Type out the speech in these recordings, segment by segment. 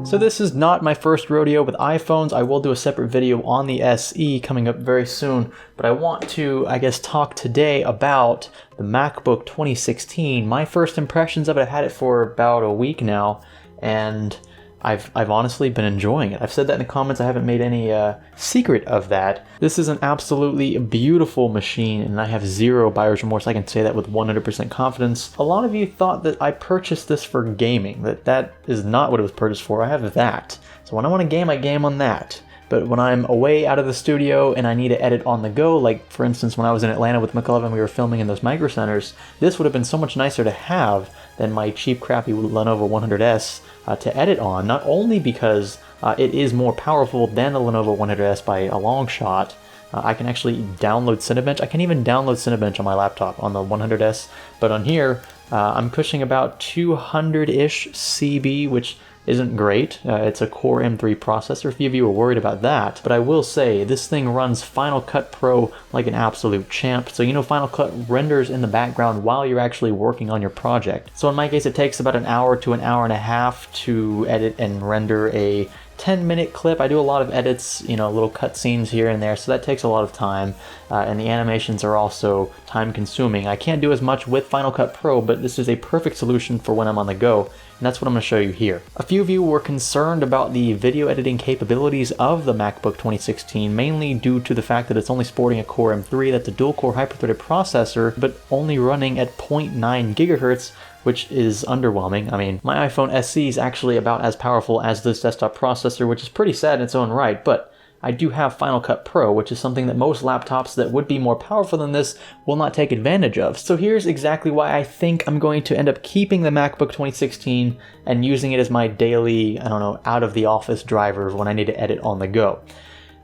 So this is not my first rodeo with iPhones. I will do a separate video on the SE coming up very soon, but I want to, I guess, talk today about the MacBook 2016. My first impressions of it, I've had it for about a week now, and I've honestly been enjoying it. I've said that in the comments. I haven't made any secret of that. This is an absolutely beautiful machine, and I have zero buyer's remorse. I can say that with 100% confidence. A lot of you thought that I purchased this for gaming. That is not what it was purchased for. I have that. So when I want to game, I game on that. But when I'm away out of the studio and I need to edit on the go, like for instance when I was in Atlanta with McLovin, we were filming in those micro centers, this would have been so much nicer to have than my cheap crappy Lenovo 100S to edit on, not only because it is more powerful than the Lenovo 100S by a long shot. I can actually download Cinebench. I can even download Cinebench on my laptop on the 100S, but on here I'm pushing about 200-ish CB, which isn't great. It's a Core M3 processor, if you were worried about that. But I will say, this thing runs Final Cut Pro like an absolute champ. So you know Final Cut renders in the background while you're actually working on your project. So in my case, it takes about an hour to an hour and a half to edit and render a 10-minute clip. I do a lot of edits, you know, little cutscenes here and there, so that takes a lot of time, and the animations are also time-consuming. I can't do as much with Final Cut Pro, but this is a perfect solution for when I'm on the go, and that's what I'm going to show you here. A few of you were concerned about the video editing capabilities of the MacBook 2016, mainly due to the fact that it's only sporting a Core M3, that's a dual-core hyper-threaded processor, but only running at 0.9 gigahertz, which is underwhelming. I mean, my iPhone SE is actually about as powerful as this desktop processor, which is pretty sad in its own right, but I do have Final Cut Pro, which is something that most laptops that would be more powerful than this will not take advantage of. So here's exactly why I think I'm going to end up keeping the MacBook 2016 and using it as my daily, I don't know, out-of-the-office driver when I need to edit on the go.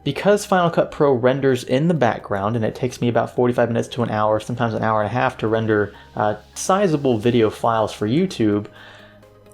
Because Final Cut Pro renders in the background, and it takes me about 45 minutes to an hour, sometimes an hour and a half to render sizable video files for YouTube,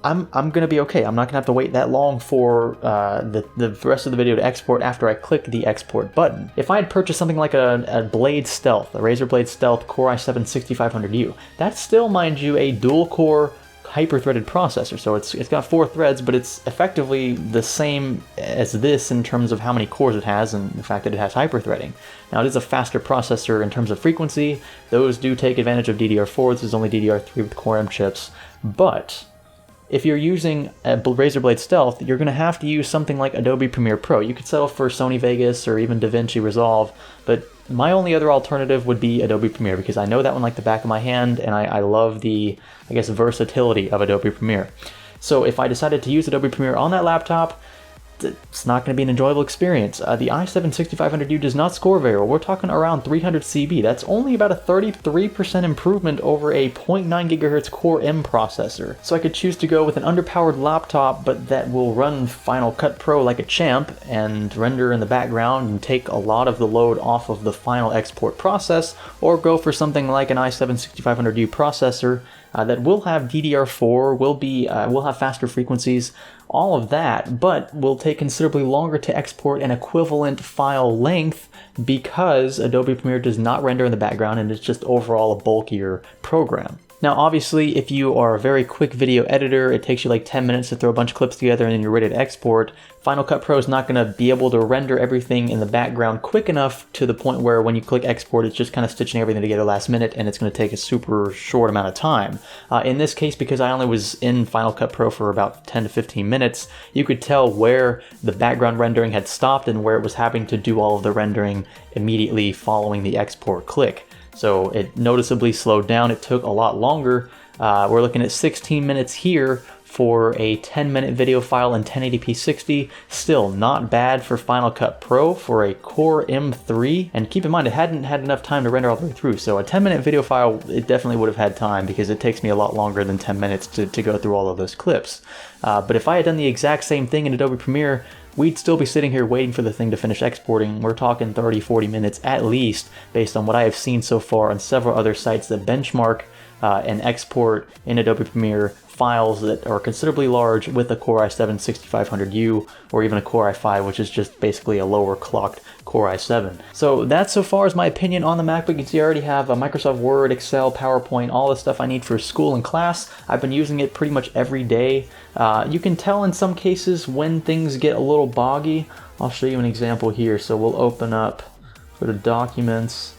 I'm going to be okay. I'm not going to have to wait that long for the rest of the video to export after I click the export button. If I had purchased something like a Blade Stealth, a Razer Blade Stealth Core i7-6500U, that's still, mind you, a dual-core hyper-threaded processor, so it's got 4 threads, but it's effectively the same as this in terms of how many cores it has and the fact that it has hyper-threading. Now, it is a faster processor in terms of frequency. Those do take advantage of DDR4. This is only DDR3 with Core M chips, but if you're using a Razer Blade Stealth, you're going to have to use something like Adobe Premiere Pro. You could settle for Sony Vegas or even DaVinci Resolve, but my only other alternative would be Adobe Premiere, because I know that one like the back of my hand, and I love the, I guess, versatility of Adobe Premiere. So if I decided to use Adobe Premiere on that laptop, it's not going to be an enjoyable experience. The i7-6500U does not score very well. We're talking around 300 CB. That's only about a 33% improvement over a 0.9 gigahertz Core M processor. So I could choose to go with an underpowered laptop, but that will run Final Cut Pro like a champ and render in the background and take a lot of the load off of the final export process, or go for something like an i7-6500U processor that will have DDR4, will have faster frequencies, all of that, but will take considerably longer to export an equivalent file length because Adobe Premiere does not render in the background and it's just overall a bulkier program. Now, obviously, if you are a very quick video editor, it takes you like 10 minutes to throw a bunch of clips together and then you're ready to export. Final Cut Pro is not going to be able to render everything in the background quick enough to the point where when you click export, it's just kind of stitching everything together last minute, and it's going to take a super short amount of time. In this case, because I only was in Final Cut Pro for about 10 to 15 minutes, you could tell where the background rendering had stopped and where it was having to do all of the rendering immediately following the export click. So it noticeably slowed down. It took a lot longer. We're looking at 16 minutes here for a 10-minute video file in 1080p 60. Still not bad for Final Cut Pro for a Core M3. And keep in mind, it hadn't had enough time to render all the way through. So a 10-minute video file, it definitely would have had time because it takes me a lot longer than 10 minutes to go through all of those clips. But if I had done the exact same thing in Adobe Premiere, we'd still be sitting here waiting for the thing to finish exporting. We're talking 30-40 minutes at least, based on what I have seen so far on several other sites that benchmark and export in Adobe Premiere files that are considerably large with a Core i7-6500U or even a Core i5, which is just basically a lower clocked Core i7. So that so far is my opinion on the MacBook. You can see I already have Microsoft Word, Excel, PowerPoint, all the stuff I need for school and class. I've been using it pretty much every day. You can tell in some cases when things get a little boggy. I'll show you an example here. So we'll open up, go to Documents.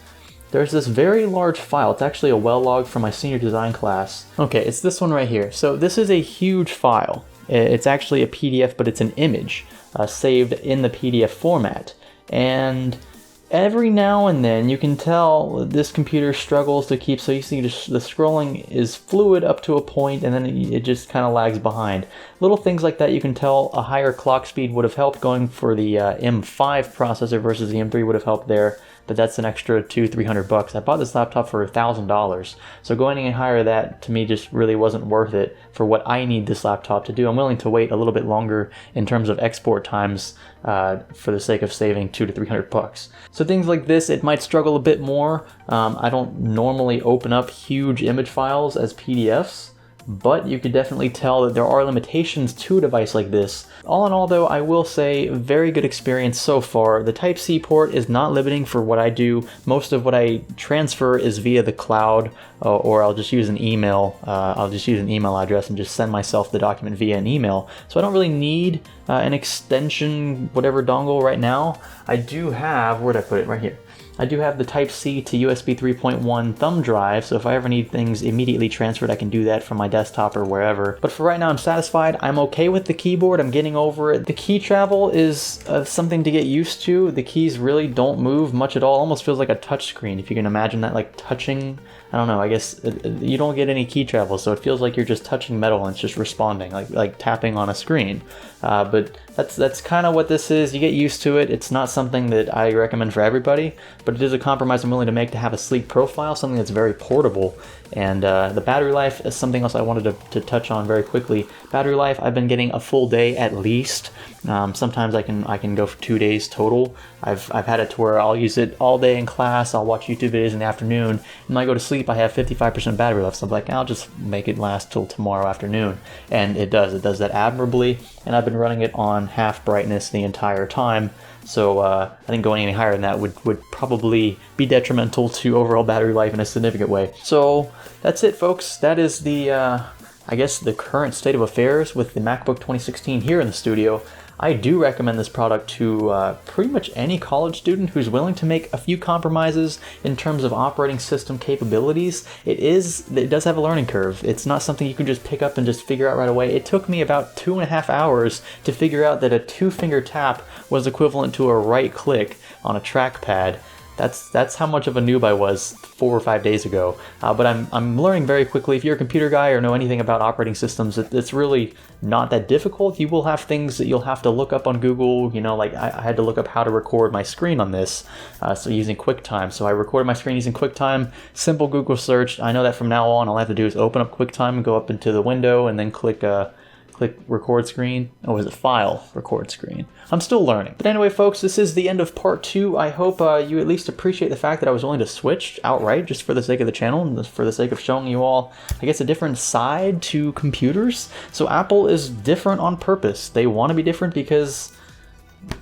There's this very large file. It's actually a well log from my senior design class. Okay, it's this one right here. So this is a huge file. It's actually a PDF, but it's an image saved in the PDF format. And every now and then you can tell this computer struggles to keep, so you see just the scrolling is fluid up to a point and then it just kind of lags behind. Little things like that you can tell. A higher clock speed would have helped. Going for the M5 processor versus the M3 would have helped there. But that's an extra $200-300. I bought this laptop for $1,000, so going any higher that to me just really wasn't worth it for what I need this laptop to do. I'm willing to wait a little bit longer in terms of export times for the sake of saving $200-300. So things like this, it might struggle a bit more. I don't normally open up huge image files as PDFs, but you could definitely tell that there are limitations to a device like this. All in all though, I will say very good experience so far. The Type-C port is not limiting for what I do. Most of what I transfer is via the cloud, or I'll just use an email. I'll just use an email address and just send myself the document via an email. So I don't really need an extension, whatever dongle right now. I do have, where'd I put it? Right here. I do have the Type-C to USB 3.1 thumb drive, so if I ever need things immediately transferred, I can do that from my desktop or wherever. But for right now, I'm satisfied. I'm okay with the keyboard. I'm getting over it. The key travel is something to get used to. The keys really don't move much at all. Almost feels like a touch screen, if you can imagine that, like touching. I don't know, I guess you don't get any key travel, so it feels like you're just touching metal and it's just responding, like tapping on a screen. But that's kind of what this is. You get used to it. It's not something that I recommend for everybody, but it is a compromise I'm willing to make to have a sleek profile, something that's very portable. And the battery life is something else I wanted to touch on very quickly. Battery life, I've been getting a full day at least. Sometimes I can go for 2 days total. I've had it to where I'll use it all day in class. I'll watch YouTube videos in the afternoon. And when I go to sleep, I have 55% battery left. So I'm like, I'll just make it last till tomorrow afternoon. And it does. It does that admirably. And I've been running it on half brightness the entire time. So I think going any higher than that would probably be detrimental to overall battery life in a significant way. So that's it, folks. That is the, I guess, the current state of affairs with the MacBook 2016 here in the studio. I do recommend this product to pretty much any college student who's willing to make a few compromises in terms of operating system capabilities. It does have a learning curve. It's not something you can just pick up and just figure out right away. It took me about 2.5 hours to figure out that a 2-finger tap was equivalent to a right click on a trackpad. That's how much of a noob I was 4 or 5 days ago. But I'm learning very quickly. If you're a computer guy or know anything about operating systems, it's really not that difficult. You will have things that you'll have to look up on Google. You know, like I had to look up how to record my screen on this, so using QuickTime. So I recorded my screen using QuickTime. Simple Google search. I know that from now on, all I have to do is open up QuickTime and go up into the window and then click record screen. Oh, is it file record screen? I'm still learning. But anyway, folks, this is the end of part 2. I hope you at least appreciate the fact that I was willing to switch outright just for the sake of the channel and for the sake of showing you all, I guess, a different side to computers. So Apple is different on purpose. They want to be different because,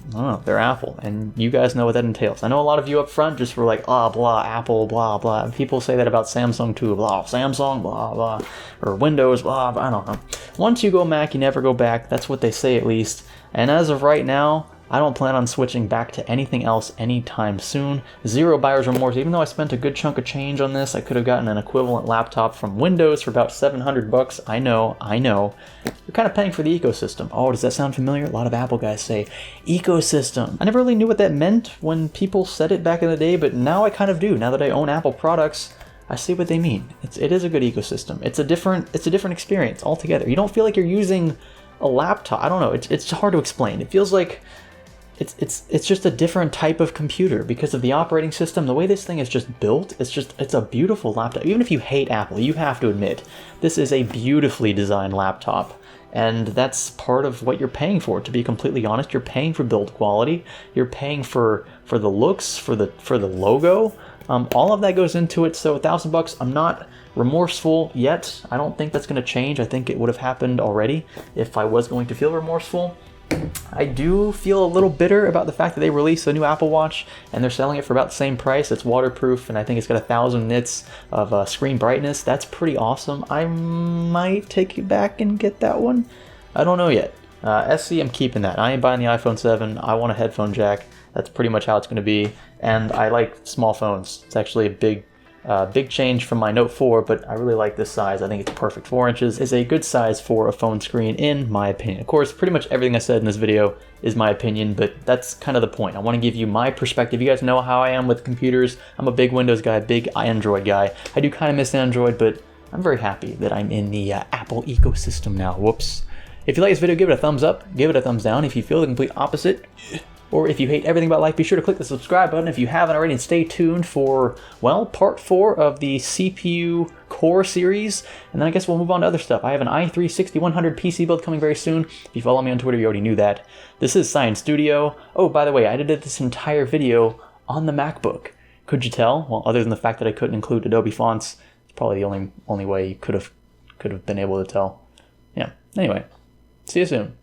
I don't know, they're Apple, and you guys know what that entails. I know a lot of you up front just were like, blah, Apple, blah, blah. And people say that about Samsung too, blah, Samsung, blah, blah, or Windows, blah, blah, I don't know. Once you go Mac, you never go back. That's what they say, at least. And as of right now, I don't plan on switching back to anything else anytime soon. Zero buyer's remorse. Even though I spent a good chunk of change on this, I could have gotten an equivalent laptop from Windows for about $700. I know. You're kind of paying for the ecosystem. Oh, does that sound familiar? A lot of Apple guys say ecosystem. I never really knew what that meant when people said it back in the day, but now I kind of do. Now that I own Apple products, I see what they mean. It is a good ecosystem. It's a different experience altogether. You don't feel like you're using a laptop. I don't know. It's hard to explain. It feels like it's just a different type of computer because of the operating system. The way this thing is just built, it's a beautiful laptop. Even if you hate Apple, you have to admit this is a beautifully designed laptop. And that's part of what you're paying for. To be completely honest, you're paying for build quality. You're paying for the looks, for the logo. All of that goes into it. So $1,000. I'm not remorseful yet. I don't think that's going to change. I think it would have happened already if I was going to feel remorseful. I do feel a little bitter about the fact that they released a new Apple Watch and they're selling it for about the same price. It's waterproof and I think it's got 1,000 nits of screen brightness. That's pretty awesome. I might take it back and get that one. I don't know yet. SE, I'm keeping that. I ain't buying the iPhone 7. I want a headphone jack. That's pretty much how it's going to be. And I like small phones. It's actually a big change from my Note 4, but I really like this size. I think it's perfect. 4 inches is a good size for a phone screen, in my opinion. Of course, pretty much everything I said in this video is my opinion, but that's kind of the point. I want to give you my perspective. You guys know how I am with computers. I'm a big Windows guy, big Android guy. I do kind of miss Android, but I'm very happy that I'm in the Apple ecosystem now. Whoops. If you like this video, give it a thumbs up, give it a thumbs down. If you feel the complete opposite, or if you hate everything about life, be sure to click the subscribe button if you haven't already, and stay tuned for, well, part 4 of the CPU Core series, and then I guess we'll move on to other stuff. I have an i3-6100 PC build coming very soon. If you follow me on Twitter, you already knew that. This is Science Studio. Oh, by the way, I edited this entire video on the MacBook. Could you tell? Well, other than the fact that I couldn't include Adobe fonts, it's probably the only way you could have been able to tell. Yeah, anyway, see you soon.